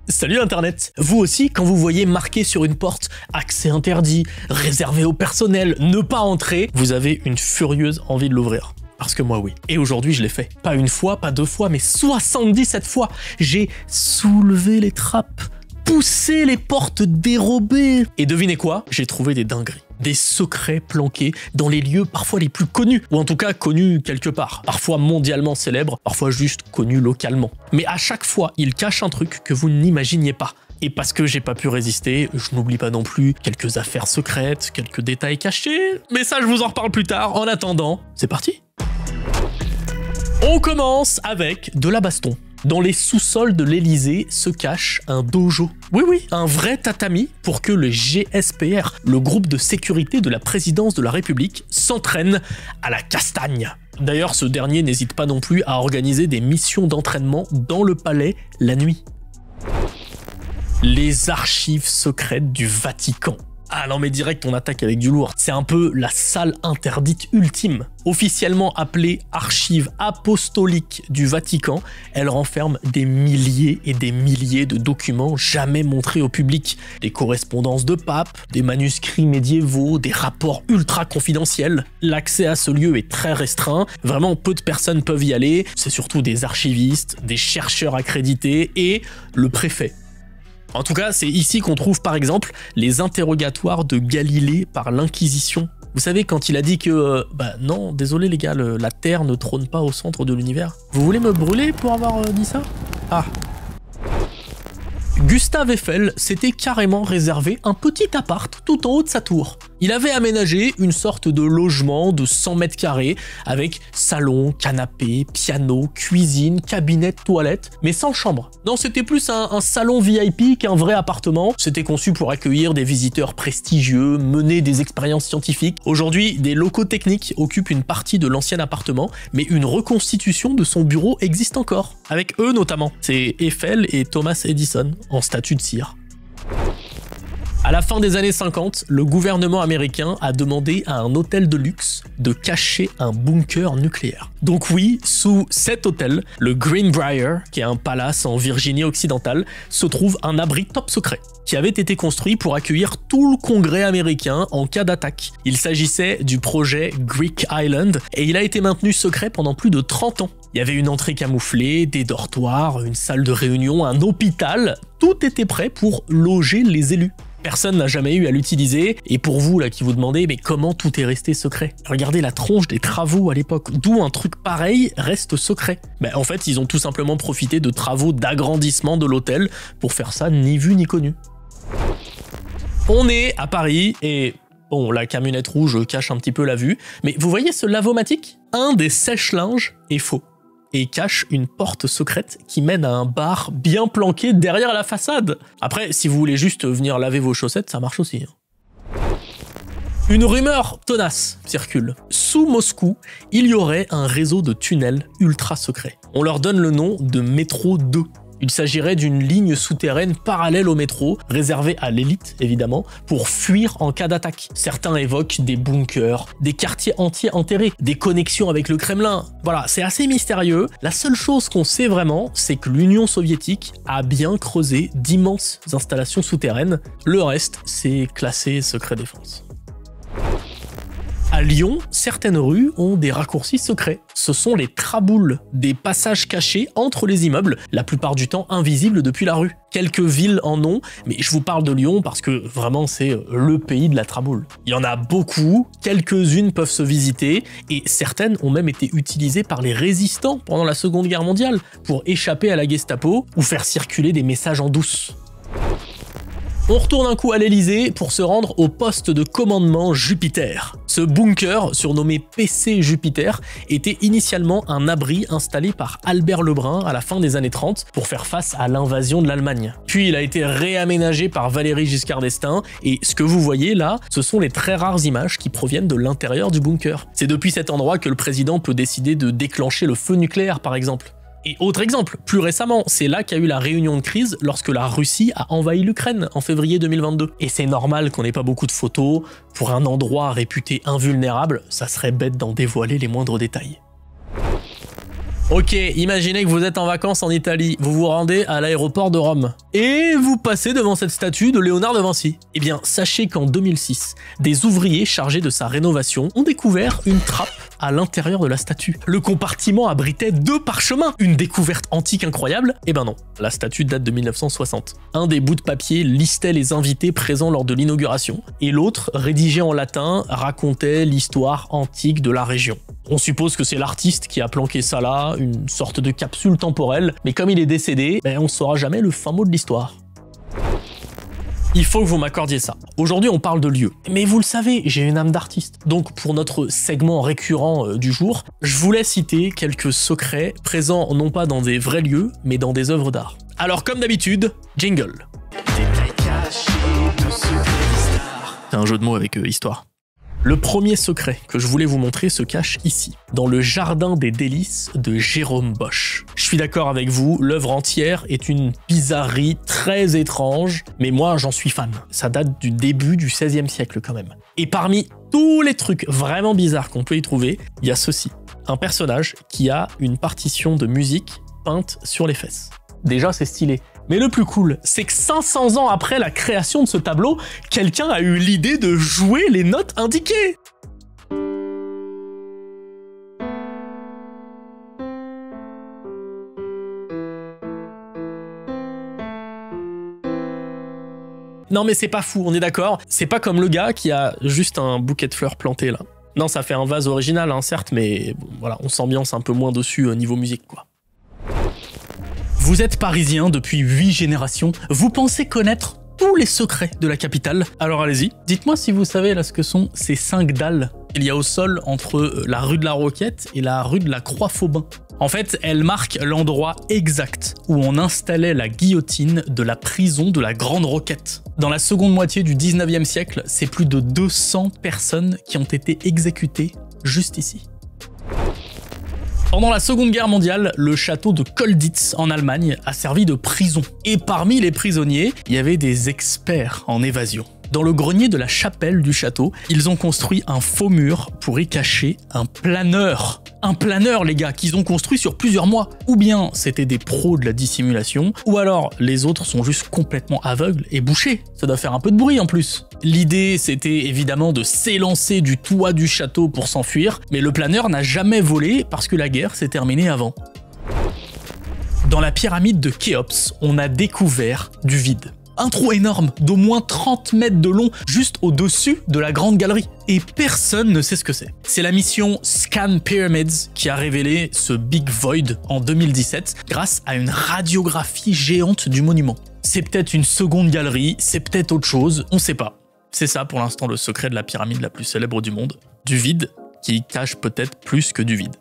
Salut Internet! Vous aussi, quand vous voyez marqué sur une porte « Accès interdit, réservé au personnel, ne pas entrer », vous avez une furieuse envie de l'ouvrir. Parce que moi oui. Et aujourd'hui je l'ai fait. Pas une fois, pas deux fois, mais 77 fois. J'ai soulevé les trappes, poussé les portes dérobées. Et devinez quoi? J'ai trouvé des dingueries. Des secrets planqués dans les lieux parfois les plus connus, ou en tout cas connus quelque part, parfois mondialement célèbres, parfois juste connus localement. Mais à chaque fois, ils cachent un truc que vous n'imaginiez pas. Et parce que j'ai pas pu résister, je n'oublie pas non plus quelques affaires secrètes, quelques détails cachés, mais ça je vous en reparle plus tard. En attendant, c'est parti! On commence avec de la baston. Dans les sous-sols de l'Élysée se cache un dojo. Oui, un vrai tatami pour que le GSPR, le groupe de sécurité de la présidence de la République, s'entraîne à la castagne. D'ailleurs, ce dernier n'hésite pas non plus à organiser des missions d'entraînement dans le palais la nuit. Les archives secrètes du Vatican. Ah non mais direct on attaque avec du lourd. C'est un peu la salle interdite ultime. Officiellement appelée Archives apostoliques du Vatican, elle renferme des milliers et des milliers de documents jamais montrés au public. Des correspondances de papes, des manuscrits médiévaux, des rapports ultra confidentiels. L'accès à ce lieu est très restreint, vraiment peu de personnes peuvent y aller. C'est surtout des archivistes, des chercheurs accrédités et le préfet. En tout cas, c'est ici qu'on trouve par exemple les interrogatoires de Galilée par l'Inquisition. Vous savez, quand il a dit que non, désolé les gars, la Terre ne trône pas au centre de l'univers. Vous voulez me brûler pour avoir dit ça? Ah. Gustave Eiffel s'était carrément réservé un petit appart tout en haut de sa tour. Il avait aménagé une sorte de logement de 100 mètres carrés avec salon, canapé, piano, cuisine, cabinet, toilette, mais sans chambre. Non, c'était plus un salon VIP qu'un vrai appartement. C'était conçu pour accueillir des visiteurs prestigieux, mener des expériences scientifiques. Aujourd'hui, des locaux techniques occupent une partie de l'ancien appartement, mais une reconstitution de son bureau existe encore. Avec eux notamment. C'est Eiffel et Thomas Edison en statue de cire. À la fin des années 50, le gouvernement américain a demandé à un hôtel de luxe de cacher un bunker nucléaire. Donc oui, sous cet hôtel, le Greenbrier, qui est un palace en Virginie occidentale, se trouve un abri top secret, qui avait été construit pour accueillir tout le congrès américain en cas d'attaque. Il s'agissait du projet Greek Island, et il a été maintenu secret pendant plus de 30 ans. Il y avait une entrée camouflée, des dortoirs, une salle de réunion, un hôpital, tout était prêt pour loger les élus. Personne n'a jamais eu à l'utiliser, et pour vous là qui vous demandez mais comment tout est resté secret? Regardez la tronche des travaux à l'époque, d'où un truc pareil reste secret. En fait ils ont tout simplement profité de travaux d'agrandissement de l'hôtel pour faire ça ni vu ni connu. On est à Paris et bon la camionnette rouge cache un petit peu la vue, mais vous voyez ce lavomatique? Un des sèche-linges est faux et cache une porte secrète qui mène à un bar bien planqué derrière la façade. Après, si vous voulez juste venir laver vos chaussettes, ça marche aussi. Une rumeur tenace circule. Sous Moscou, il y aurait un réseau de tunnels ultra secrets. On leur donne le nom de métro 2. Il s'agirait d'une ligne souterraine parallèle au métro, réservée à l'élite évidemment, pour fuir en cas d'attaque. Certains évoquent des bunkers, des quartiers entiers enterrés, des connexions avec le Kremlin. Voilà, c'est assez mystérieux. La seule chose qu'on sait vraiment, c'est que l'Union soviétique a bien creusé d'immenses installations souterraines. Le reste, c'est classé secret défense. À Lyon, certaines rues ont des raccourcis secrets. Ce sont les traboules, des passages cachés entre les immeubles, la plupart du temps invisibles depuis la rue. Quelques villes en ont, mais je vous parle de Lyon parce que vraiment c'est le pays de la traboule. Il y en a beaucoup, quelques-unes peuvent se visiter, et certaines ont même été utilisées par les résistants pendant la Seconde Guerre mondiale pour échapper à la Gestapo ou faire circuler des messages en douce. On retourne un coup à l'Élysée pour se rendre au poste de commandement Jupiter. Ce bunker, surnommé PC Jupiter, était initialement un abri installé par Albert Lebrun à la fin des années 30 pour faire face à l'invasion de l'Allemagne. Puis il a été réaménagé par Valéry Giscard d'Estaing, et ce que vous voyez là, ce sont les très rares images qui proviennent de l'intérieur du bunker. C'est depuis cet endroit que le président peut décider de déclencher le feu nucléaire par exemple. Et autre exemple, plus récemment, c'est là qu'a eu la réunion de crise lorsque la Russie a envahi l'Ukraine en février 2022. Et c'est normal qu'on n'ait pas beaucoup de photos. Pour un endroit réputé invulnérable, ça serait bête d'en dévoiler les moindres détails. Ok, imaginez que vous êtes en vacances en Italie, vous vous rendez à l'aéroport de Rome et vous passez devant cette statue de Léonard de Vinci. Eh bien, sachez qu'en 2006, des ouvriers chargés de sa rénovation ont découvert une trappe à l'intérieur de la statue. Le compartiment abritait 2 parchemins. Une découverte antique incroyable? Eh ben non, la statue date de 1960. Un des bouts de papier listait les invités présents lors de l'inauguration et l'autre, rédigé en latin, racontait l'histoire antique de la région. On suppose que c'est l'artiste qui a planqué ça là, une sorte de capsule temporelle, mais comme il est décédé, on saura jamais le fin mot de l'histoire. Il faut que vous m'accordiez ça. Aujourd'hui, on parle de lieux. Mais vous le savez, j'ai une âme d'artiste. Donc, pour notre segment récurrent du jour, je voulais citer quelques secrets présents non pas dans des vrais lieux, mais dans des œuvres d'art. Alors, comme d'habitude, jingle. C'est un jeu de mots avec histoire. Le premier secret que je voulais vous montrer se cache ici, dans le Jardin des délices de Jérôme Bosch. Je suis d'accord avec vous, l'œuvre entière est une bizarrerie très étrange, mais moi j'en suis fan. Ça date du début du XVIe siècle quand même. Et parmi tous les trucs vraiment bizarres qu'on peut y trouver, il y a ceci. Un personnage qui a une partition de musique peinte sur les fesses. Déjà c'est stylé. Mais le plus cool, c'est que 500 ans après la création de ce tableau, quelqu'un a eu l'idée de jouer les notes indiquées. Non mais c'est pas fou, on est d'accord. C'est pas comme le gars qui a juste un bouquet de fleurs planté là. Non, ça fait un vase original, hein, certes, mais bon, voilà, on s'ambiance un peu moins dessus au niveau musique, quoi. Vous êtes parisien depuis 8 générations, vous pensez connaître tous les secrets de la capitale. Alors allez-y, dites-moi si vous savez là ce que sont ces 5 dalles qu'il y a au sol entre la rue de la Roquette et la rue de la Croix-Faubin. En fait, elles marquent l'endroit exact où on installait la guillotine de la prison de la Grande Roquette. Dans la seconde moitié du 19e siècle, c'est plus de 200 personnes qui ont été exécutées juste ici. Pendant la Seconde Guerre mondiale, le château de Colditz en Allemagne a servi de prison. Et parmi les prisonniers, il y avait des experts en évasion. Dans le grenier de la chapelle du château, ils ont construit un faux mur pour y cacher un planeur. Un planeur, les gars, qu'ils ont construit sur plusieurs mois. Ou bien c'était des pros de la dissimulation, ou alors les autres sont juste complètement aveugles et bouchés. Ça doit faire un peu de bruit en plus. L'idée, c'était évidemment de s'élancer du toit du château pour s'enfuir, mais le planeur n'a jamais volé parce que la guerre s'est terminée avant. Dans la pyramide de Khéops, on a découvert du vide. Un trou énorme d'au moins 30 mètres de long juste au-dessus de la grande galerie. Et personne ne sait ce que c'est. C'est la mission Scan Pyramids qui a révélé ce Big Void en 2017 grâce à une radiographie géante du monument. C'est peut-être une seconde galerie, c'est peut-être autre chose, on sait pas. C'est ça pour l'instant le secret de la pyramide la plus célèbre du monde. Du vide qui cache peut-être plus que du vide.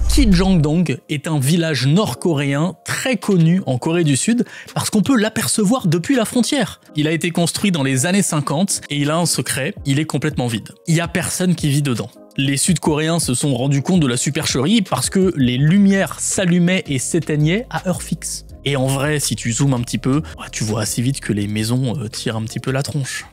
Kijangdong est un village nord-coréen très connu en Corée du Sud parce qu'on peut l'apercevoir depuis la frontière. Il a été construit dans les années 50 et il a un secret, il est complètement vide. Il n'y a personne qui vit dedans. Les Sud-Coréens se sont rendus compte de la supercherie parce que les lumières s'allumaient et s'éteignaient à heure fixe. Et en vrai, si tu zoomes un petit peu, tu vois assez vite que les maisons tirent un petit peu la tronche.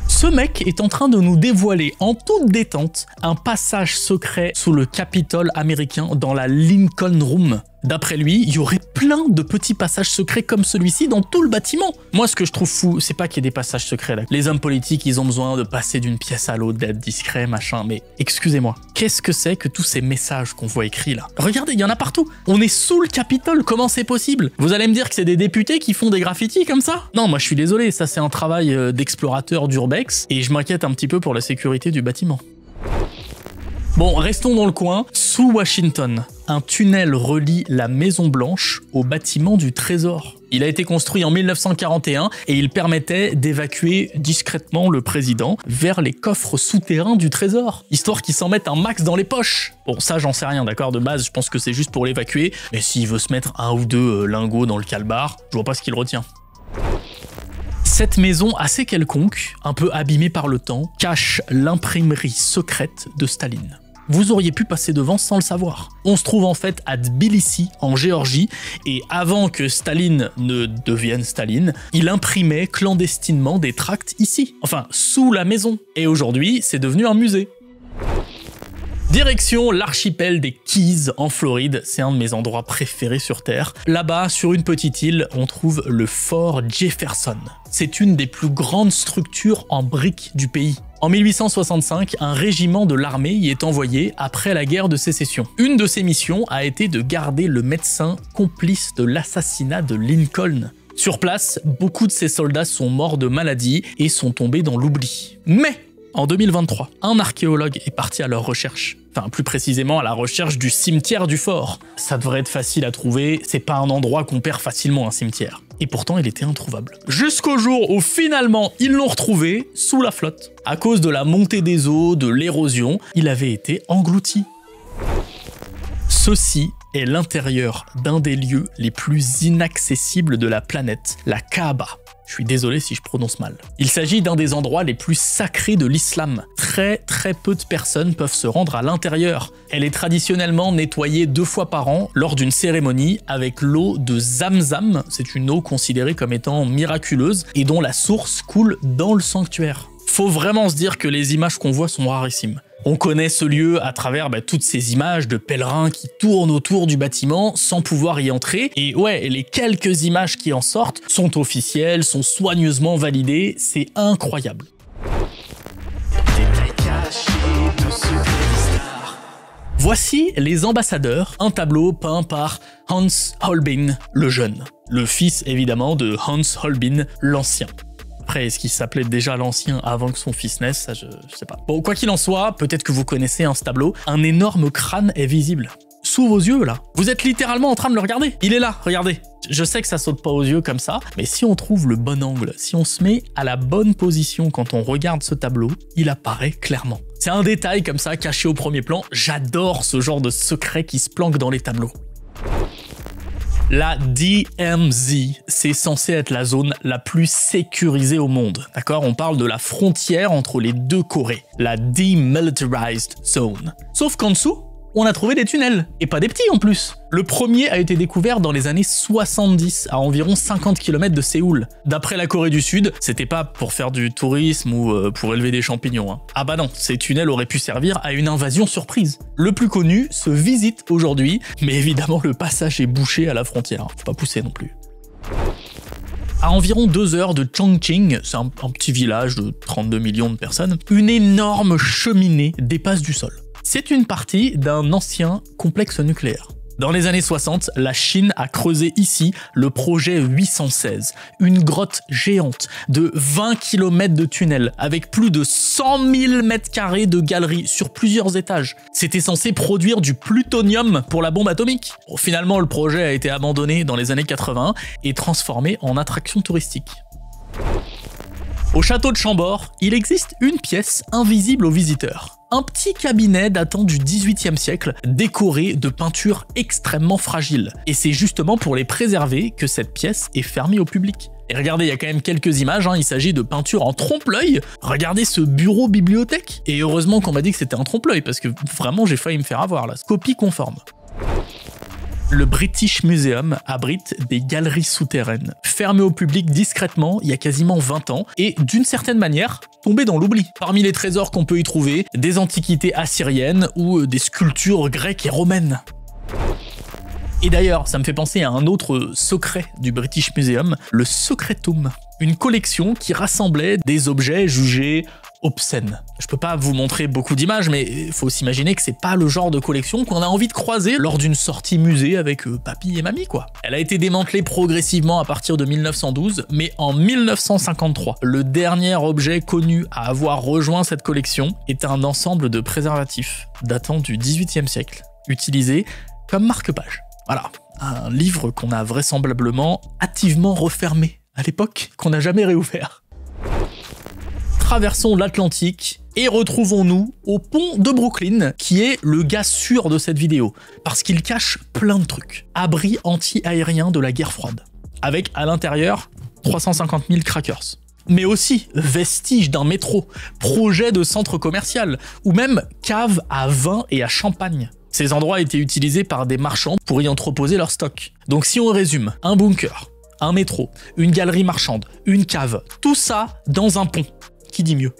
Ce mec est en train de nous dévoiler en toute détente un passage secret sous le Capitole américain dans la Lincoln Room. D'après lui, il y aurait plein de petits passages secrets comme celui-ci dans tout le bâtiment. Moi, ce que je trouve fou, c'est pas qu'il y ait des passages secrets là. Les hommes politiques, ils ont besoin de passer d'une pièce à l'autre, d'être discrets, machin, mais excusez-moi, qu'est-ce que c'est que tous ces messages qu'on voit écrits là? Regardez, il y en a partout. On est sous le Capitole, comment c'est possible? Vous allez me dire que c'est des députés qui font des graffitis comme ça? Non, moi je suis désolé, ça c'est un travail d'explorateur d'urbex, et je m'inquiète un petit peu pour la sécurité du bâtiment. Bon, restons dans le coin. Sous Washington, un tunnel relie la Maison Blanche au bâtiment du Trésor. Il a été construit en 1941 et il permettait d'évacuer discrètement le président vers les coffres souterrains du Trésor, histoire qu'il s'en mette un max dans les poches. Bon, ça j'en sais rien, d'accord, de base je pense que c'est juste pour l'évacuer, mais s'il veut se mettre un ou deux lingots dans le calbar, je vois pas ce qu'il retient. Cette maison assez quelconque, un peu abîmée par le temps, cache l'imprimerie secrète de Staline. Vous auriez pu passer devant sans le savoir. On se trouve en fait à Tbilissi, en Géorgie, et avant que Staline ne devienne Staline, il imprimait clandestinement des tracts ici, enfin sous la maison. Et aujourd'hui, c'est devenu un musée. Direction l'archipel des Keys en Floride, c'est un de mes endroits préférés sur Terre. Là-bas, sur une petite île, on trouve le fort Jefferson. C'est une des plus grandes structures en briques du pays. En 1865, un régiment de l'armée y est envoyé après la guerre de sécession. Une de ses missions a été de garder le médecin complice de l'assassinat de Lincoln. Sur place, beaucoup de ces soldats sont morts de maladie et sont tombés dans l'oubli. Mais en 2023, un archéologue est parti à leur recherche. Enfin, plus précisément à la recherche du cimetière du fort. Ça devrait être facile à trouver, c'est pas un endroit qu'on perd facilement, un cimetière. Et pourtant, il était introuvable. Jusqu'au jour où finalement, ils l'ont retrouvé sous la flotte. À cause de la montée des eaux, de l'érosion, il avait été englouti. Ceci est l'intérieur d'un des lieux les plus inaccessibles de la planète, la Kaaba. Je suis désolé si je prononce mal. Il s'agit d'un des endroits les plus sacrés de l'islam. Très peu de personnes peuvent se rendre à l'intérieur. Elle est traditionnellement nettoyée 2 fois par an lors d'une cérémonie avec l'eau de Zamzam. C'est une eau considérée comme étant miraculeuse et dont la source coule dans le sanctuaire. Faut vraiment se dire que les images qu'on voit sont rarissimes. On connaît ce lieu à travers toutes ces images de pèlerins qui tournent autour du bâtiment sans pouvoir y entrer. Et ouais, les quelques images qui en sortent sont officielles, sont soigneusement validées, c'est incroyable. Voici Les Ambassadeurs, un tableau peint par Hans Holbein le Jeune, le fils évidemment de Hans Holbein l'Ancien. Après, est-ce qu'il s'appelait déjà l'Ancien avant que son fils naisse? Ça, je sais pas. Bon, quoi qu'il en soit, peut-être que vous connaissez ce tableau, un énorme crâne est visible. Sous vos yeux, là. Vous êtes littéralement en train de le regarder. Il est là, regardez. Je sais que ça saute pas aux yeux comme ça, mais si on trouve le bon angle, si on se met à la bonne position quand on regarde ce tableau, il apparaît clairement. C'est un détail comme ça, caché au premier plan. J'adore ce genre de secret qui se planque dans les tableaux. La DMZ, c'est censé être la zone la plus sécurisée au monde, d'accord? On parle de la frontière entre les 2 Corées, la Demilitarized Zone. Sauf qu'en dessous, on a trouvé des tunnels, et pas des petits en plus. Le premier a été découvert dans les années 70, à environ 50 km de Séoul. D'après la Corée du Sud, c'était pas pour faire du tourisme ou pour élever des champignons. Hein. Ah bah non, ces tunnels auraient pu servir à une invasion surprise. Le plus connu se visite aujourd'hui, mais évidemment le passage est bouché à la frontière. Faut pas pousser non plus. À environ 2 heures de Chongqing, c'est un petit village de 32 millions de personnes, une énorme cheminée dépasse du sol. C'est une partie d'un ancien complexe nucléaire. Dans les années 60, la Chine a creusé ici le projet 816, une grotte géante de 20 km de tunnel avec plus de 100 000 m² de galeries sur plusieurs étages. C'était censé produire du plutonium pour la bombe atomique. Bon, finalement, le projet a été abandonné dans les années 80 et transformé en attraction touristique. Au château de Chambord, il existe une pièce invisible aux visiteurs. Un petit cabinet datant du XVIIIe siècle, décoré de peintures extrêmement fragiles. Et c'est justement pour les préserver que cette pièce est fermée au public. Et regardez, il y a quand même quelques images, il s'agit de peintures en trompe-l'œil. Regardez ce bureau bibliothèque. Et heureusement qu'on m'a dit que c'était un trompe-l'œil, parce que vraiment j'ai failli me faire avoir là. Copie conforme. Le British Museum abrite des galeries souterraines, fermées au public discrètement il y a quasiment 20 ans, et d'une certaine manière, tombées dans l'oubli. Parmi les trésors qu'on peut y trouver, des antiquités assyriennes ou des sculptures grecques et romaines. Et d'ailleurs, ça me fait penser à un autre secret du British Museum, le Secretum, une collection qui rassemblait des objets jugés obscène. Je peux pas vous montrer beaucoup d'images, mais il faut s'imaginer que c'est pas le genre de collection qu'on a envie de croiser lors d'une sortie musée avec papy et mamie, quoi. Elle a été démantelée progressivement à partir de 1912, mais en 1953, le dernier objet connu à avoir rejoint cette collection est un ensemble de préservatifs datant du XVIIIe siècle, utilisé comme marque-page. Voilà, un livre qu'on a vraisemblablement hâtivement refermé à l'époque, qu'on n'a jamais réouvert. Traversons l'Atlantique et retrouvons-nous au pont de Brooklyn, qui est le gars sûr de cette vidéo, parce qu'il cache plein de trucs. Abri anti-aérien de la guerre froide, avec à l'intérieur 350 000 crackers. Mais aussi vestiges d'un métro, projet de centre commercial, ou même cave à vin et à champagne. Ces endroits étaient utilisés par des marchands pour y entreposer leur stock. Donc si on résume, un bunker, un métro, une galerie marchande, une cave, tout ça dans un pont. Qui dit mieux?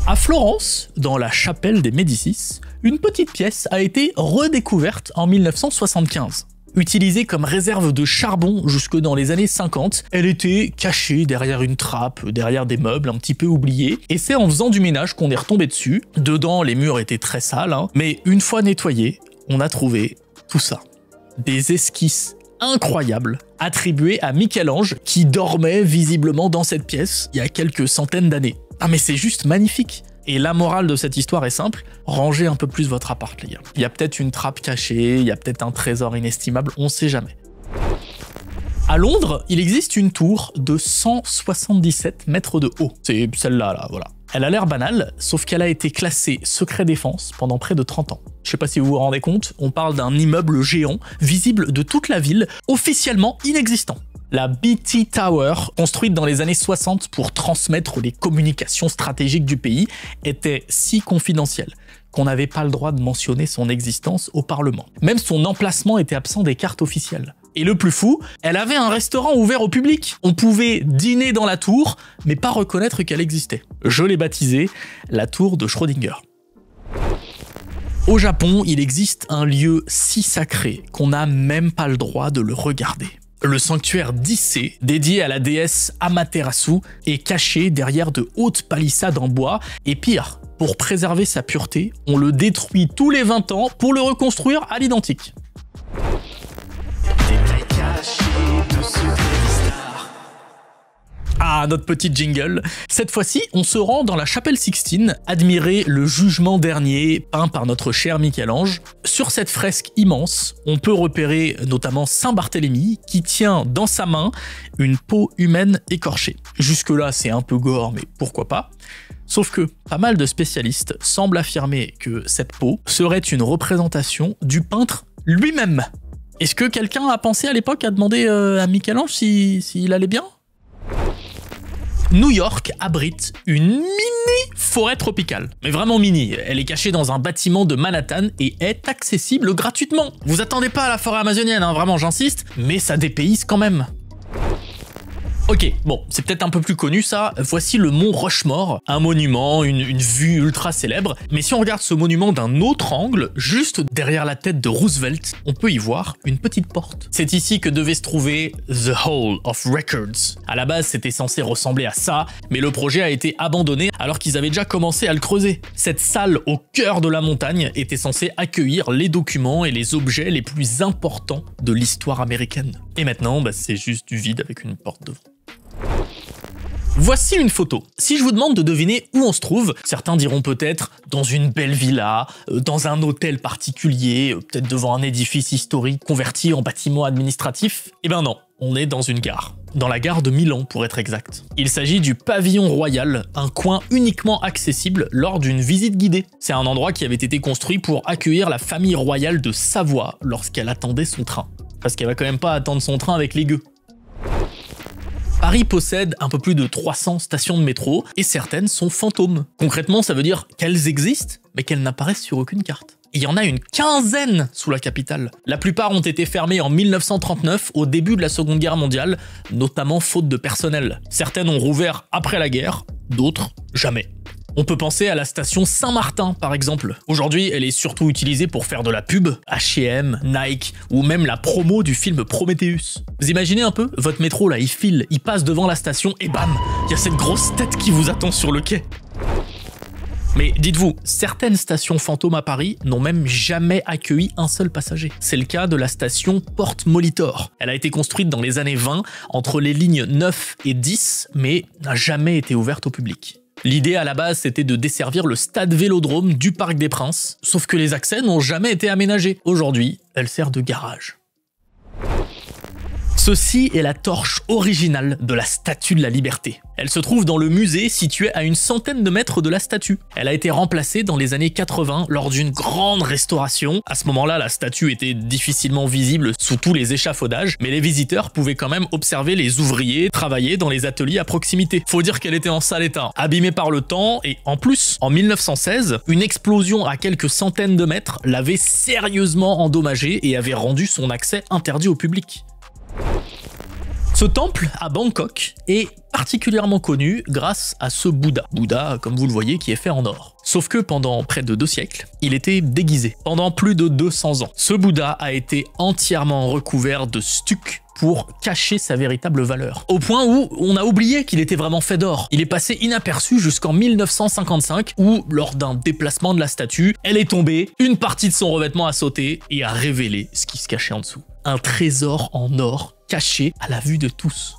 À Florence, dans la chapelle des Médicis, une petite pièce a été redécouverte en 1975. Utilisée comme réserve de charbon jusque dans les années 50, elle était cachée derrière une trappe, derrière des meubles un petit peu oubliés, et c'est en faisant du ménage qu'on est retombé dessus. Dedans, les murs étaient très sales, mais une fois nettoyés, on a trouvé tout ça. Des esquisses incroyables attribuées à Michel-Ange qui dormait visiblement dans cette pièce il y a quelques centaines d'années. Ah mais c'est juste magnifique! Et la morale de cette histoire est simple, rangez un peu plus votre appart les gars. Il y a peut-être une trappe cachée, il y a peut-être un trésor inestimable, on sait jamais. À Londres, il existe une tour de 177 mètres de haut. C'est celle-là, là, voilà. Elle a l'air banale, sauf qu'elle a été classée secret défense pendant près de 30 ans. Je sais pas si vous vous rendez compte, on parle d'un immeuble géant, visible de toute la ville, officiellement inexistant. La BT Tower, construite dans les années 60 pour transmettre les communications stratégiques du pays, était si confidentielle qu'on n'avait pas le droit de mentionner son existence au Parlement. Même son emplacement était absent des cartes officielles. Et le plus fou, elle avait un restaurant ouvert au public. On pouvait dîner dans la tour, mais pas reconnaître qu'elle existait. Je l'ai baptisée la tour de Schrödinger. Au Japon, il existe un lieu si sacré qu'on n'a même pas le droit de le regarder. Le sanctuaire d'Issei, dédié à la déesse Amaterasu, est caché derrière de hautes palissades en bois, et pire, pour préserver sa pureté, on le détruit tous les 20 ans pour le reconstruire à l'identique. Ah, notre petit jingle. Cette fois-ci, on se rend dans la chapelle Sixtine, admirer le jugement dernier peint par notre cher Michel-Ange. Sur cette fresque immense, on peut repérer notamment Saint Barthélemy qui tient dans sa main une peau humaine écorchée. Jusque-là, c'est un peu gore, mais pourquoi pas. Sauf que pas mal de spécialistes semblent affirmer que cette peau serait une représentation du peintre lui-même. Est-ce que quelqu'un a pensé à l'époque à demander à Michel-Ange s'il allait bien ? New York abrite une mini forêt tropicale. Mais vraiment mini, elle est cachée dans un bâtiment de Manhattan et est accessible gratuitement. Vous attendez pas à la forêt amazonienne, vraiment j'insiste, mais ça dépayse quand même. Ok, bon, c'est peut-être un peu plus connu ça, voici le mont Rushmore, un monument, une vue ultra célèbre, mais si on regarde ce monument d'un autre angle, juste derrière la tête de Roosevelt, on peut y voir une petite porte. C'est ici que devait se trouver The Hall of Records. À la base, c'était censé ressembler à ça, mais le projet a été abandonné alors qu'ils avaient déjà commencé à le creuser. Cette salle au cœur de la montagne était censée accueillir les documents et les objets les plus importants de l'histoire américaine. Et maintenant, c'est juste du vide avec une porte devant. Voici une photo. Si je vous demande de deviner où on se trouve, certains diront peut-être dans une belle villa, dans un hôtel particulier, peut-être devant un édifice historique converti en bâtiment administratif. Eh ben non, on est dans une gare. Dans la gare de Milan pour être exact. Il s'agit du Pavillon Royal, un coin uniquement accessible lors d'une visite guidée. C'est un endroit qui avait été construit pour accueillir la famille royale de Savoie lorsqu'elle attendait son train. Parce qu'elle va quand même pas attendre son train avec les gueux. Paris possède un peu plus de 300 stations de métro et certaines sont fantômes. Concrètement, ça veut dire qu'elles existent, mais qu'elles n'apparaissent sur aucune carte. Il y en a une quinzaine sous la capitale. La plupart ont été fermées en 1939, au début de la Seconde Guerre mondiale, notamment faute de personnel. Certaines ont rouvert après la guerre, d'autres jamais. On peut penser à la station Saint-Martin, par exemple. Aujourd'hui, elle est surtout utilisée pour faire de la pub, H&M, Nike, ou même la promo du film Prometheus. Vous imaginez un peu? Votre métro, là, il file, il passe devant la station, et bam, il y a cette grosse tête qui vous attend sur le quai. Mais dites-vous, certaines stations fantômes à Paris n'ont même jamais accueilli un seul passager. C'est le cas de la station Porte Molitor. Elle a été construite dans les années 20, entre les lignes 9 et 10, mais n'a jamais été ouverte au public. L'idée à la base, c'était de desservir le stade Vélodrome du Parc des Princes, sauf que les accès n'ont jamais été aménagés. Aujourd'hui, elle sert de garage. Ceci est la torche originale de la Statue de la Liberté. Elle se trouve dans le musée situé à une centaine de mètres de la statue. Elle a été remplacée dans les années 80 lors d'une grande restauration. À ce moment-là, la statue était difficilement visible sous tous les échafaudages, mais les visiteurs pouvaient quand même observer les ouvriers travailler dans les ateliers à proximité. Faut dire qu'elle était en sale état, abîmée par le temps, et en plus, en 1916, une explosion à quelques centaines de mètres l'avait sérieusement endommagée et avait rendu son accès interdit au public. Ce temple à Bangkok est particulièrement connu grâce à ce Bouddha. Bouddha, comme vous le voyez, qui est fait en or. Sauf que pendant près de 2 siècles, il était déguisé. Pendant plus de 200 ans, ce Bouddha a été entièrement recouvert de stuc pour cacher sa véritable valeur. Au point où on a oublié qu'il était vraiment fait d'or. Il est passé inaperçu jusqu'en 1955 où, lors d'un déplacement de la statue, elle est tombée, une partie de son revêtement a sauté et a révélé ce qui se cachait en dessous. Un trésor en or caché à la vue de tous.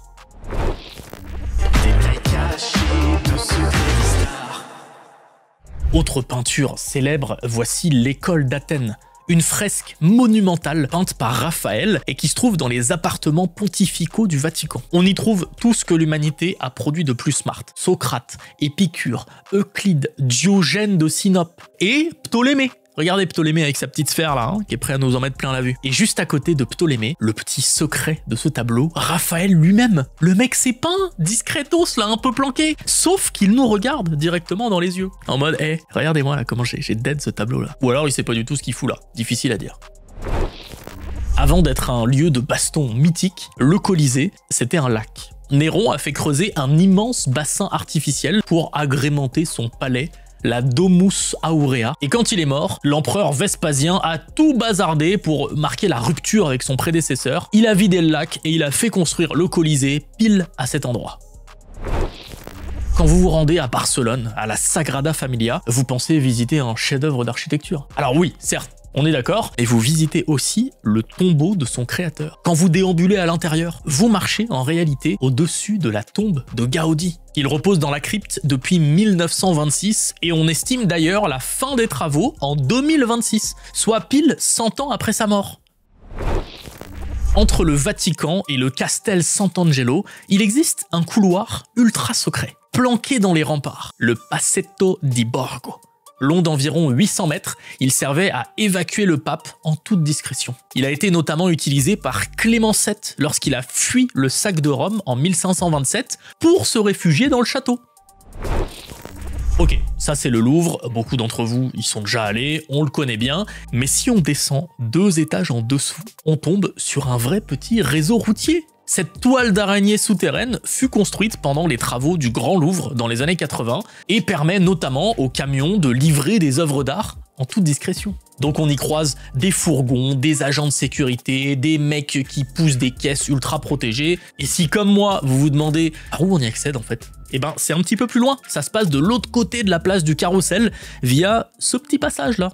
Autre peinture célèbre, voici l'école d'Athènes. Une fresque monumentale peinte par Raphaël et qui se trouve dans les appartements pontificaux du Vatican. On y trouve tout ce que l'humanité a produit de plus smart. Socrate, Épicure, Euclide, Diogène de Sinope et Ptolémée. Regardez Ptolémée avec sa petite sphère là, qui est prêt à nous en mettre plein la vue. Et juste à côté de Ptolémée, le petit secret de ce tableau, Raphaël lui-même. Le mec s'est peint discretos là, un peu planqué. Sauf qu'il nous regarde directement dans les yeux. En mode, hey, regardez-moi là comment j'ai dead ce tableau là. Ou alors il sait pas du tout ce qu'il fout là. Difficile à dire. Avant d'être un lieu de baston mythique, le Colisée, c'était un lac. Néron a fait creuser un immense bassin artificiel pour agrémenter son palais, la Domus Aurea. Et quand il est mort, l'empereur Vespasien a tout bazardé pour marquer la rupture avec son prédécesseur. Il a vidé le lac et il a fait construire le Colisée pile à cet endroit. Quand vous vous rendez à Barcelone, à la Sagrada Familia, vous pensez visiter un chef-d'œuvre d'architecture. Alors oui, certes, on est d'accord, et vous visitez aussi le tombeau de son créateur. Quand vous déambulez à l'intérieur, vous marchez en réalité au-dessus de la tombe de Gaudi. Il repose dans la crypte depuis 1926 et on estime d'ailleurs la fin des travaux en 2026, soit pile 100 ans après sa mort. Entre le Vatican et le Castel Sant'Angelo, il existe un couloir ultra secret, planqué dans les remparts, le Passetto di Borgo. Long d'environ 800 mètres, il servait à évacuer le pape en toute discrétion. Il a été notamment utilisé par Clément VII lorsqu'il a fui le sac de Rome en 1527 pour se réfugier dans le château. Ok, ça c'est le Louvre, beaucoup d'entre vous y sont déjà allés, on le connaît bien, mais si on descend 2 étages en dessous, on tombe sur un vrai petit réseau routier. Cette toile d'araignée souterraine fut construite pendant les travaux du Grand Louvre dans les années 80 et permet notamment aux camions de livrer des œuvres d'art en toute discrétion. Donc on y croise des fourgons, des agents de sécurité, des mecs qui poussent des caisses ultra protégées. Et si comme moi, vous vous demandez par où on y accède en fait, eh ben c'est un petit peu plus loin. Ça se passe de l'autre côté de la place du Carrousel via ce petit passage là.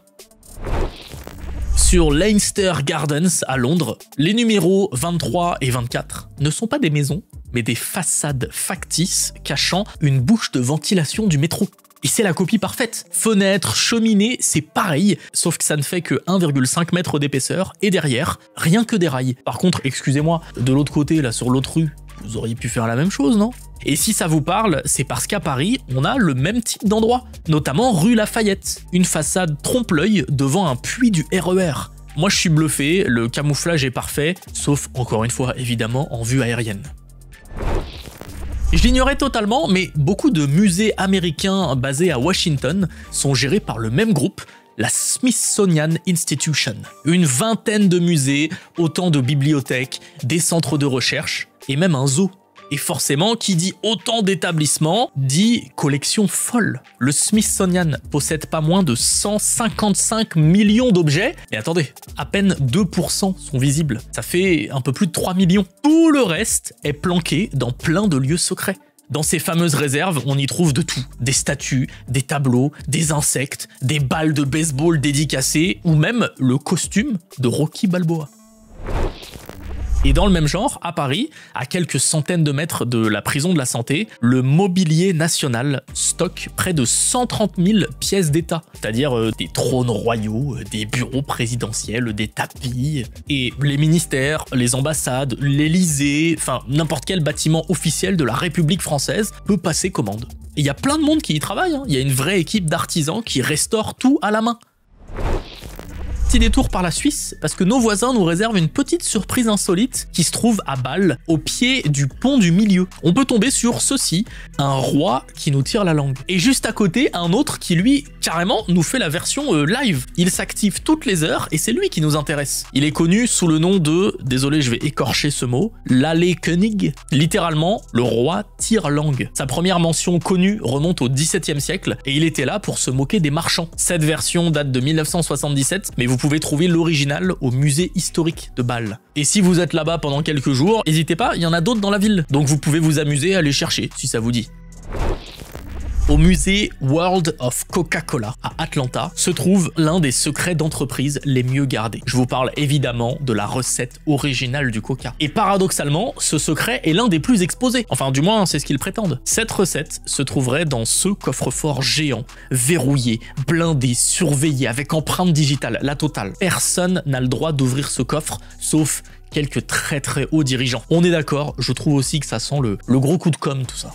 Sur Leinster Gardens à Londres, les numéros 23 et 24 ne sont pas des maisons, mais des façades factices cachant une bouche de ventilation du métro. Et c'est la copie parfaite. Fenêtres, cheminées, c'est pareil, sauf que ça ne fait que 1,5 m d'épaisseur, et derrière, rien que des rails. Par contre, excusez-moi, de l'autre côté, là sur l'autre rue, vous auriez pu faire la même chose, non ? Et si ça vous parle, c'est parce qu'à Paris, on a le même type d'endroit, notamment rue Lafayette, une façade trompe-l'œil devant un puits du RER. Moi je suis bluffé, le camouflage est parfait, sauf encore une fois évidemment en vue aérienne. Je l'ignorais totalement, mais beaucoup de musées américains basés à Washington sont gérés par le même groupe, la Smithsonian Institution. Une vingtaine de musées, autant de bibliothèques, des centres de recherche et même un zoo. Et forcément, qui dit autant d'établissements, dit collection folle. Le Smithsonian possède pas moins de 155 millions d'objets. Et attendez, à peine 2% sont visibles. Ça fait un peu plus de 3 millions. Tout le reste est planqué dans plein de lieux secrets. Dans ces fameuses réserves, on y trouve de tout. Des statues, des tableaux, des insectes, des balles de baseball dédicacées, ou même le costume de Rocky Balboa. Et dans le même genre, à Paris, à quelques centaines de mètres de la prison de la Santé, le Mobilier National stocke près de 130 000 pièces d'État, c'est-à-dire des trônes royaux, des bureaux présidentiels, des tapis, et les ministères, les ambassades, l'Élysée, enfin n'importe quel bâtiment officiel de la République française peut passer commande. Et il y a plein de monde qui y travaille, hein. Il y a une vraie équipe d'artisans qui restaure tout à la main. petit détour par la Suisse parce que nos voisins nous réservent une petite surprise insolite qui se trouve à Bâle, au pied du pont du milieu. On peut tomber sur ceci, un roi qui nous tire la langue. Et juste à côté, un autre qui lui, carrément, nous fait la version live. Il s'active toutes les heures et c'est lui qui nous intéresse. Il est connu sous le nom de, désolé je vais écorcher ce mot, l'Alekönig, littéralement le roi tire-langue. Sa première mention connue remonte au XVIIe siècle et il était là pour se moquer des marchands. Cette version date de 1977, mais vous pouvez trouver l'original au musée historique de Bâle. Et si vous êtes là-bas pendant quelques jours, n'hésitez pas, il y en a d'autres dans la ville. Donc vous pouvez vous amuser à les chercher, si ça vous dit. Au musée World of Coca-Cola à Atlanta se trouve l'un des secrets d'entreprise les mieux gardés. Je vous parle évidemment de la recette originale du Coca. Et paradoxalement, ce secret est l'un des plus exposés. Enfin, du moins, c'est ce qu'ils prétendent. Cette recette se trouverait dans ce coffre-fort géant, verrouillé, blindé, surveillé, avec empreinte digitale, la totale. Personne n'a le droit d'ouvrir ce coffre, sauf quelques très hauts dirigeants. On est d'accord, je trouve aussi que ça sent le gros coup de com' tout ça.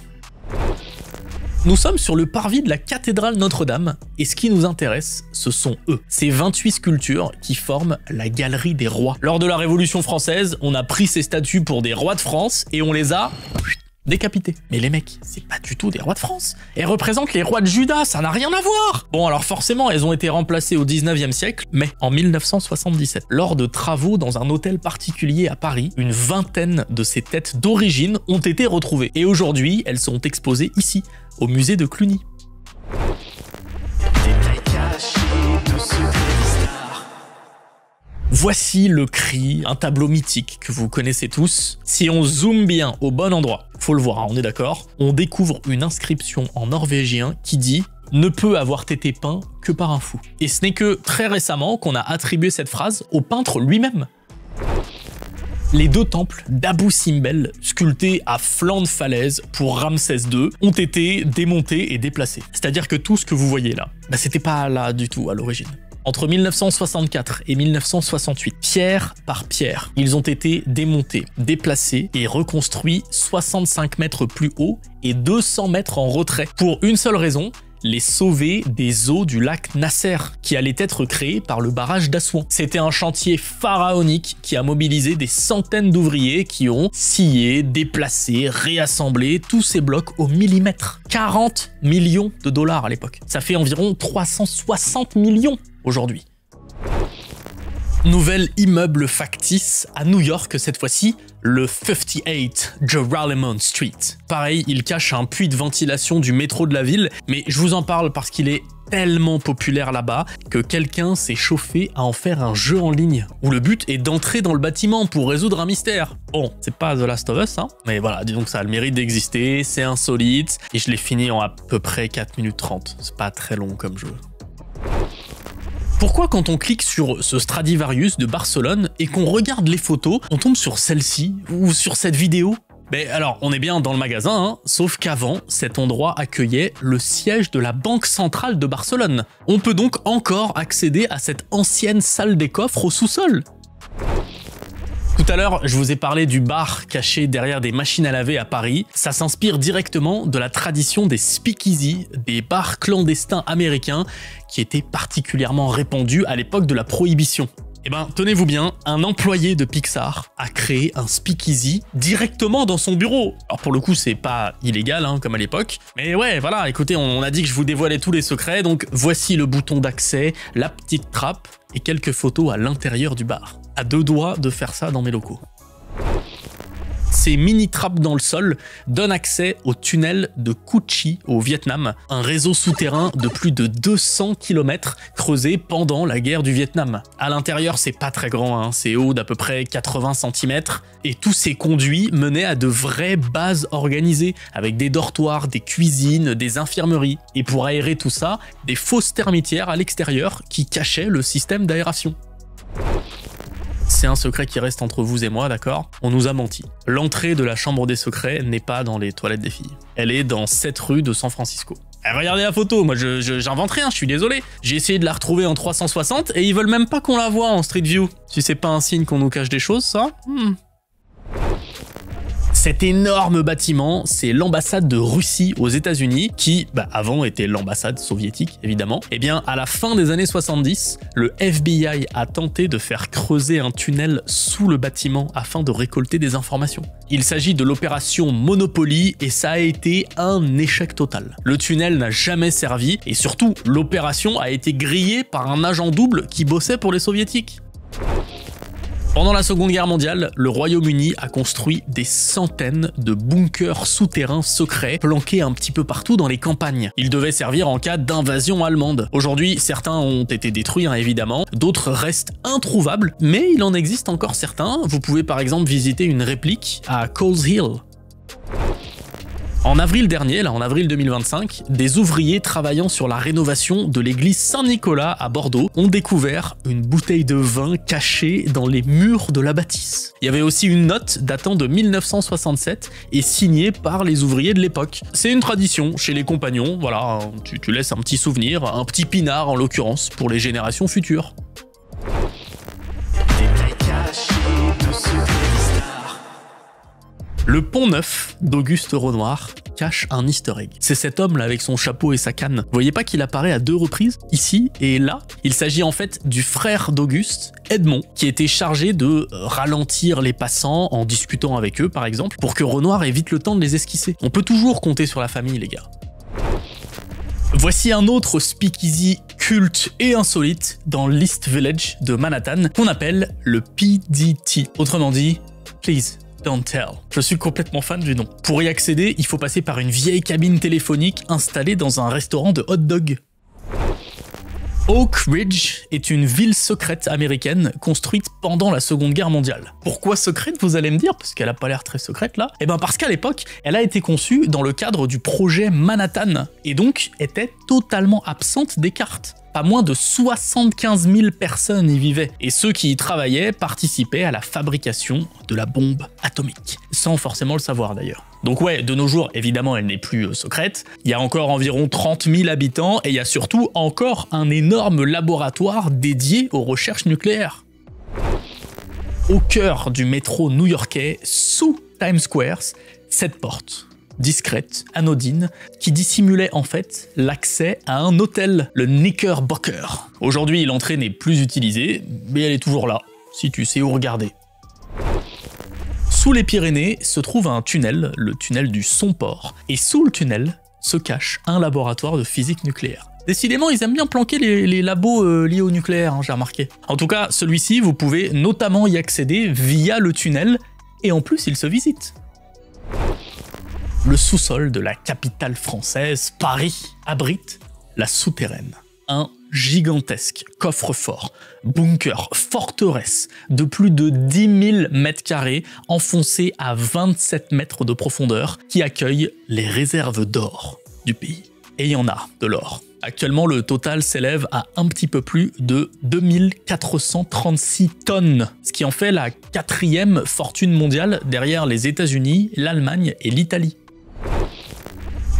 Nous sommes sur le parvis de la cathédrale Notre-Dame et ce qui nous intéresse, ce sont eux. Ces 28 sculptures qui forment la galerie des rois. Lors de la Révolution française, on a pris ces statues pour des rois de France et on les a décapités. Mais les mecs, c'est pas du tout des rois de France. Elles représentent les rois de Juda, ça n'a rien à voir. Bon, alors forcément, elles ont été remplacées au 19e siècle, mais en 1977, lors de travaux dans un hôtel particulier à Paris, une vingtaine de ces têtes d'origine ont été retrouvées. Et aujourd'hui, elles sont exposées ici, au musée de Cluny. Voici le cri, un tableau mythique que vous connaissez tous. Si on zoome bien au bon endroit, faut le voir, hein, on est d'accord, on découvre une inscription en norvégien qui dit « Ne peut avoir été peint que par un fou ». Et ce n'est que très récemment qu'on a attribué cette phrase au peintre lui-même. Les deux temples d'Abou Simbel, sculptés à flanc de falaise pour Ramsès II, ont été démontés et déplacés. C'est-à-dire que tout ce que vous voyez là, c'était pas là du tout à l'origine. Entre 1964 et 1968, pierre par pierre, ils ont été démontés, déplacés et reconstruits 65 mètres plus haut et 200 mètres en retrait. Pour une seule raison, les sauver des eaux du lac Nasser, qui allait être créé par le barrage d'Assouan. C'était un chantier pharaonique qui a mobilisé des centaines d'ouvriers qui ont scié, déplacé, réassemblé tous ces blocs au millimètre. 40 millions de dollars à l'époque. Ça fait environ 360 millions aujourd'hui. Nouvel immeuble factice à New York cette fois-ci, le 58 Joralemon Street. Pareil, il cache un puits de ventilation du métro de la ville, mais je vous en parle parce qu'il est tellement populaire là-bas que quelqu'un s'est chauffé à en faire un jeu en ligne, où le but est d'entrer dans le bâtiment pour résoudre un mystère. Bon, c'est pas The Last of Us, hein, mais voilà, disons que ça a le mérite d'exister, c'est insolite, et je l'ai fini en à peu près 4 minutes 30. C'est pas très long comme jeu. Pourquoi quand on clique sur ce Stradivarius de Barcelone et qu'on regarde les photos, on tombe sur celle-ci ou sur cette vidéo? Ben alors, on est bien dans le magasin, hein, sauf qu'avant, cet endroit accueillait le siège de la Banque Centrale de Barcelone. On peut donc encore accéder à cette ancienne salle des coffres au sous-sol. Tout à l'heure, je vous ai parlé du bar caché derrière des machines à laver à Paris. Ça s'inspire directement de la tradition des speakeasy, des bars clandestins américains qui étaient particulièrement répandus à l'époque de la Prohibition. Eh ben, tenez-vous bien, un employé de Pixar a créé un speakeasy directement dans son bureau. Alors pour le coup, c'est pas illégal, hein, comme à l'époque. Mais ouais, voilà, écoutez, on a dit que je vous dévoilais tous les secrets, donc voici le bouton d'accès, la petite trappe et quelques photos à l'intérieur du bar. À deux doigts de faire ça dans mes locaux. Ces mini-trappes dans le sol donnent accès au tunnel de Cu Chi au Vietnam, un réseau souterrain de plus de 200 km creusé pendant la guerre du Vietnam. À l'intérieur, c'est pas très grand, hein, c'est haut d'à peu près 80 cm, et tous ces conduits menaient à de vraies bases organisées, avec des dortoirs, des cuisines, des infirmeries, et pour aérer tout ça, des fausses termitières à l'extérieur qui cachaient le système d'aération. C'est un secret qui reste entre vous et moi, d'accord? On nous a menti. L'entrée de la chambre des secrets n'est pas dans les toilettes des filles. Elle est dans 7 rue de San Francisco. Regardez la photo, moi j'invente rien, je suis désolé. J'ai essayé de la retrouver en 360 et ils veulent même pas qu'on la voie en Street View. Si c'est pas un signe qu'on nous cache des choses, ça? Cet énorme bâtiment, c'est l'ambassade de Russie aux États-Unis, qui, avant était l'ambassade soviétique, évidemment. Et bien, à la fin des années 70, le FBI a tenté de faire creuser un tunnel sous le bâtiment afin de récolter des informations. Il s'agit de l'opération Monopoly et ça a été un échec total. Le tunnel n'a jamais servi et surtout, l'opération a été grillée par un agent double qui bossait pour les soviétiques. Pendant la Seconde Guerre mondiale, le Royaume-Uni a construit des centaines de bunkers souterrains secrets planqués un petit peu partout dans les campagnes. Ils devaient servir en cas d'invasion allemande. Aujourd'hui, certains ont été détruits évidemment, d'autres restent introuvables, mais il en existe encore certains. Vous pouvez par exemple visiter une réplique à Coles Hill. En avril dernier, en avril 2025, des ouvriers travaillant sur la rénovation de l'église Saint-Nicolas à Bordeaux ont découvert une bouteille de vin cachée dans les murs de la bâtisse. Il y avait aussi une note datant de 1967 et signée par les ouvriers de l'époque. C'est une tradition chez les compagnons, voilà, tu laisses un petit souvenir, un petit pinard en l'occurrence, pour les générations futures. Le pont Neuf d'Auguste Renoir cache un easter egg. C'est cet homme là avec son chapeau et sa canne. Vous voyez pas qu'il apparaît à 2 reprises, ici et là? Il s'agit en fait du frère d'Auguste, Edmond, qui était chargé de ralentir les passants en discutant avec eux par exemple, pour que Renoir ait vite le temps de les esquisser. On peut toujours compter sur la famille les gars. Voici un autre speakeasy culte et insolite dans l'East Village de Manhattan qu'on appelle le PDT. Autrement dit, please don't tell. Je suis complètement fan du nom. Pour y accéder, il faut passer par une vieille cabine téléphonique installée dans un restaurant de hot dog. Oak Ridge est une ville secrète américaine construite pendant la Seconde Guerre mondiale. Pourquoi secrète, vous allez me dire, parce qu'elle a pas l'air très secrète là? Eh ben parce qu'à l'époque, elle a été conçue dans le cadre du projet Manhattan, et donc était totalement absente des cartes. Pas moins de 75 000 personnes y vivaient, et ceux qui y travaillaient participaient à la fabrication de la bombe atomique, sans forcément le savoir d'ailleurs. Donc ouais, de nos jours, évidemment, elle n'est plus secrète, il y a encore environ 30 000 habitants, et il y a surtout encore un énorme laboratoire dédié aux recherches nucléaires. Au cœur du métro new-yorkais, sous Times Square, cette porte discrète, anodine, qui dissimulait en fait l'accès à un hôtel, le Knickerbocker. Aujourd'hui, l'entrée n'est plus utilisée, mais elle est toujours là, si tu sais où regarder. Sous les Pyrénées se trouve un tunnel, le tunnel du Somport, et sous le tunnel se cache un laboratoire de physique nucléaire. Décidément, ils aiment bien planquer les labos liés au nucléaire, j'ai remarqué. En tout cas, celui-ci, vous pouvez notamment y accéder via le tunnel, et en plus, il se visite. Le sous-sol de la capitale française, Paris, abrite la souterraine. Un gigantesque coffre-fort, bunker, forteresse de plus de 10 000 mètres carrés enfoncé à 27 mètres de profondeur qui accueille les réserves d'or du pays. Et il y en a de l'or. Actuellement, le total s'élève à un petit peu plus de 2436 tonnes, ce qui en fait la 4e fortune mondiale derrière les États-Unis, l'Allemagne et l'Italie.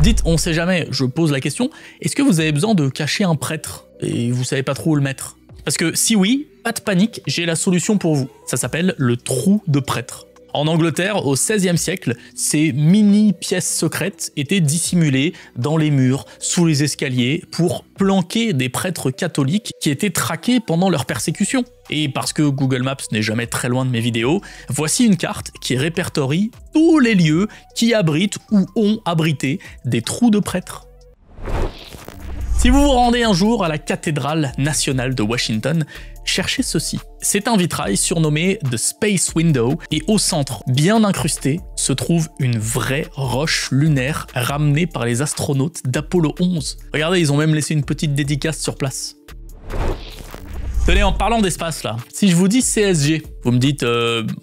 Dites, on sait jamais, je pose la question, est-ce que vous avez besoin de cacher un prêtre et vous savez pas trop où le mettre? Parce que si oui, pas de panique, j'ai la solution pour vous. Ça s'appelle le trou de prêtre. En Angleterre, au XVIe siècle, ces mini pièces secrètes étaient dissimulées dans les murs, sous les escaliers, pour planquer des prêtres catholiques qui étaient traqués pendant leur persécution. Et parce que Google Maps n'est jamais très loin de mes vidéos, voici une carte qui répertorie tous les lieux qui abritent ou ont abrité des trous de prêtres. Si vous vous rendez un jour à la cathédrale nationale de Washington, cherchez ceci. C'est un vitrail surnommé The Space Window et au centre, bien incrusté, se trouve une vraie roche lunaire ramenée par les astronautes d'Apollo 11. Regardez, ils ont même laissé une petite dédicace sur place. Tenez, en parlant d'espace là, si je vous dis CSG, vous me dites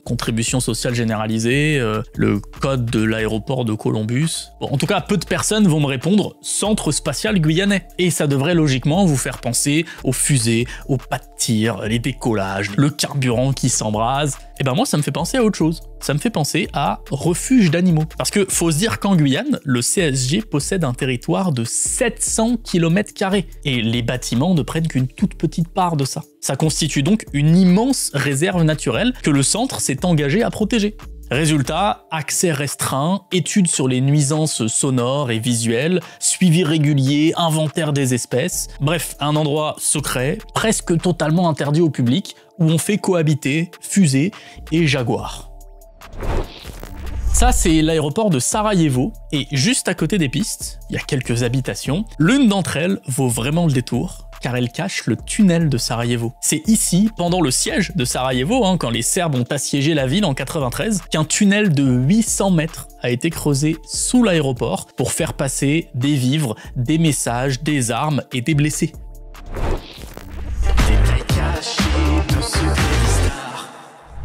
contribution sociale généralisée, le code de l'aéroport de Columbus. Bon, en tout cas, peu de personnes vont me répondre Centre spatial guyanais. Et ça devrait logiquement vous faire penser aux fusées, aux pas de tir, les décollages, le carburant qui s'embrase. Et ben moi, ça me fait penser à autre chose. Ça me fait penser à refuge d'animaux. Parce que faut se dire qu'en Guyane, le CSG possède un territoire de 700 km². Et les bâtiments ne prennent qu'une toute petite part de ça. Ça constitue donc une immense réserve naturelle que le centre s'est engagé à protéger. Résultat, accès restreint, études sur les nuisances sonores et visuelles, suivi régulier, inventaire des espèces, bref, un endroit secret, presque totalement interdit au public, où on fait cohabiter fusées et jaguars. Ça, c'est l'aéroport de Sarajevo, et juste à côté des pistes, il y a quelques habitations. L'une d'entre elles vaut vraiment le détour, car elle cache le tunnel de Sarajevo. C'est ici, pendant le siège de Sarajevo, quand les Serbes ont assiégé la ville en 93, qu'un tunnel de 800 mètres a été creusé sous l'aéroport pour faire passer des vivres, des messages, des armes et des blessés.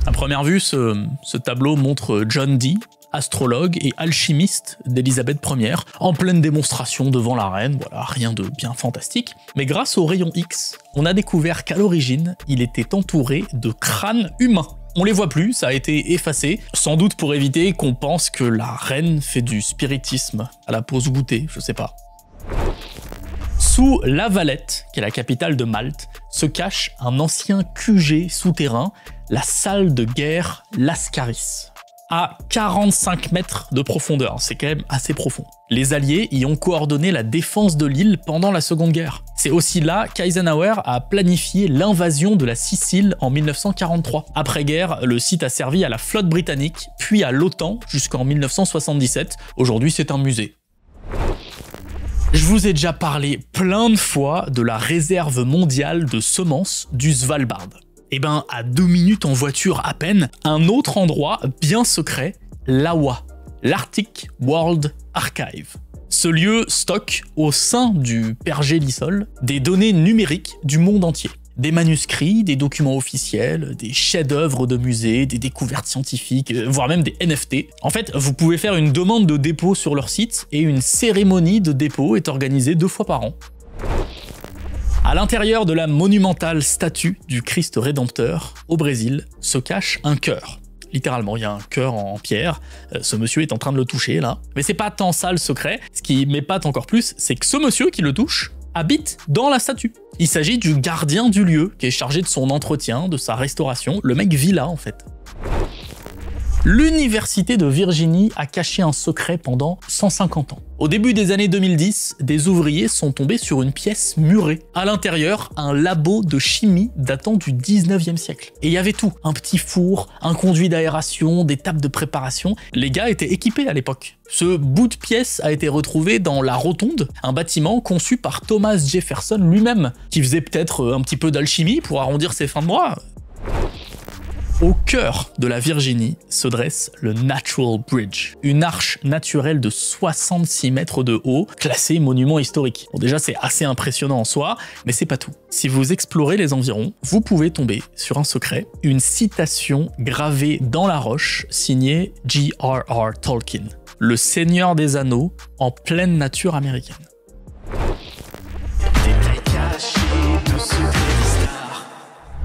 À première vue, ce tableau montre John Dee, astrologue et alchimiste d'Élisabeth Ier, en pleine démonstration devant la reine, voilà, rien de bien fantastique. Mais grâce au rayon X, on a découvert qu'à l'origine, il était entouré de crânes humains. On les voit plus, ça a été effacé, sans doute pour éviter qu'on pense que la reine fait du spiritisme à la pause goûter, je sais pas. Sous La Valette, qui est la capitale de Malte, se cache un ancien QG souterrain, la salle de guerre Lascaris. À 45 mètres de profondeur, c'est quand même assez profond. Les Alliés y ont coordonné la défense de l'île pendant la Seconde Guerre. C'est aussi là qu'Eisenhower a planifié l'invasion de la Sicile en 1943. Après-guerre, le site a servi à la flotte britannique, puis à l'OTAN jusqu'en 1977. Aujourd'hui, c'est un musée. Je vous ai déjà parlé plein de fois de la réserve mondiale de semences du Svalbard. Et ben, à 2 minutes en voiture à peine, un autre endroit bien secret, l'AWA, l'Arctic World Archive. Ce lieu stocke, au sein du pergélisol, des données numériques du monde entier. Des manuscrits, des documents officiels, des chefs-d'œuvre de musées, des découvertes scientifiques, voire même des NFT. En fait, vous pouvez faire une demande de dépôt sur leur site et une cérémonie de dépôt est organisée 2 fois par an. À l'intérieur de la monumentale statue du Christ Rédempteur, au Brésil, se cache un cœur. Littéralement, il y a un cœur en pierre, ce monsieur est en train de le toucher là. Mais c'est pas tant ça le secret, ce qui m'épate encore plus, c'est que ce monsieur qui le touche habite dans la statue. Il s'agit du gardien du lieu, qui est chargé de son entretien, de sa restauration, le mec vit là en fait. L'université de Virginie a caché un secret pendant 150 ans. Au début des années 2010, des ouvriers sont tombés sur une pièce murée. À l'intérieur, un labo de chimie datant du 19e siècle. Et il y avait tout, un petit four, un conduit d'aération, des tables de préparation. Les gars étaient équipés à l'époque. Ce bout de pièce a été retrouvé dans la Rotonde, un bâtiment conçu par Thomas Jefferson lui-même, qui faisait peut-être un petit peu d'alchimie pour arrondir ses fins de mois. Au cœur de la Virginie se dresse le Natural Bridge, une arche naturelle de 66 mètres de haut, classée monument historique. Bon, déjà c'est assez impressionnant en soi, mais c'est pas tout. Si vous explorez les environs, vous pouvez tomber sur un secret, une citation gravée dans la roche signée J.R.R. Tolkien, le Seigneur des Anneaux en pleine nature américaine.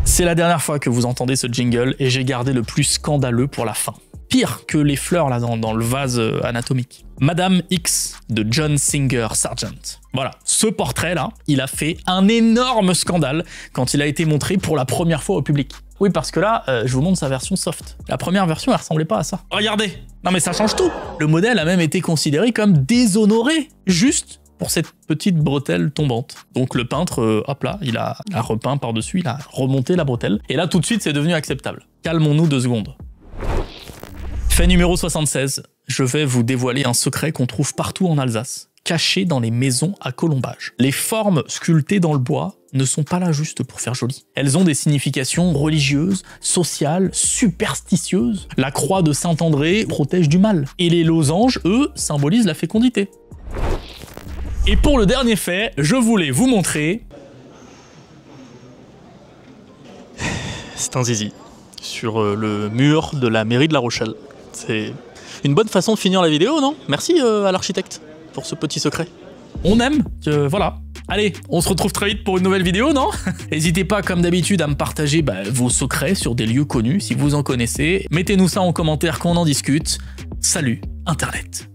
C'est la dernière fois que vous entendez ce jingle et j'ai gardé le plus scandaleux pour la fin. Pire que les fleurs là dans le vase anatomique. Madame X de John Singer Sargent. Voilà, ce portrait là, il a fait un énorme scandale quand il a été montré pour la première fois au public. Oui, parce que là, je vous montre sa version soft. La première version, elle ressemblait pas à ça. Regardez! Non mais ça change tout! Le modèle a même été considéré comme déshonoré, juste pour cette petite bretelle tombante. Donc le peintre, hop là, il a repeint par-dessus, il a remonté la bretelle. Et là, tout de suite, c'est devenu acceptable. Calmons-nous 2 secondes. Fait numéro 76, je vais vous dévoiler un secret qu'on trouve partout en Alsace, caché dans les maisons à colombage. Les formes sculptées dans le bois ne sont pas là juste pour faire joli. Elles ont des significations religieuses, sociales, superstitieuses. La croix de Saint-André protège du mal. Et les losanges, eux, symbolisent la fécondité. Et pour le dernier fait, je voulais vous montrer... C'est un zizi sur le mur de la mairie de La Rochelle. C'est une bonne façon de finir la vidéo, non? Merci à l'architecte pour ce petit secret. On aime, voilà. Allez, on se retrouve très vite pour une nouvelle vidéo, non? N'hésitez pas, comme d'habitude, à me partager vos secrets sur des lieux connus, si vous en connaissez. Mettez-nous ça en commentaire qu'on en discute. Salut, Internet!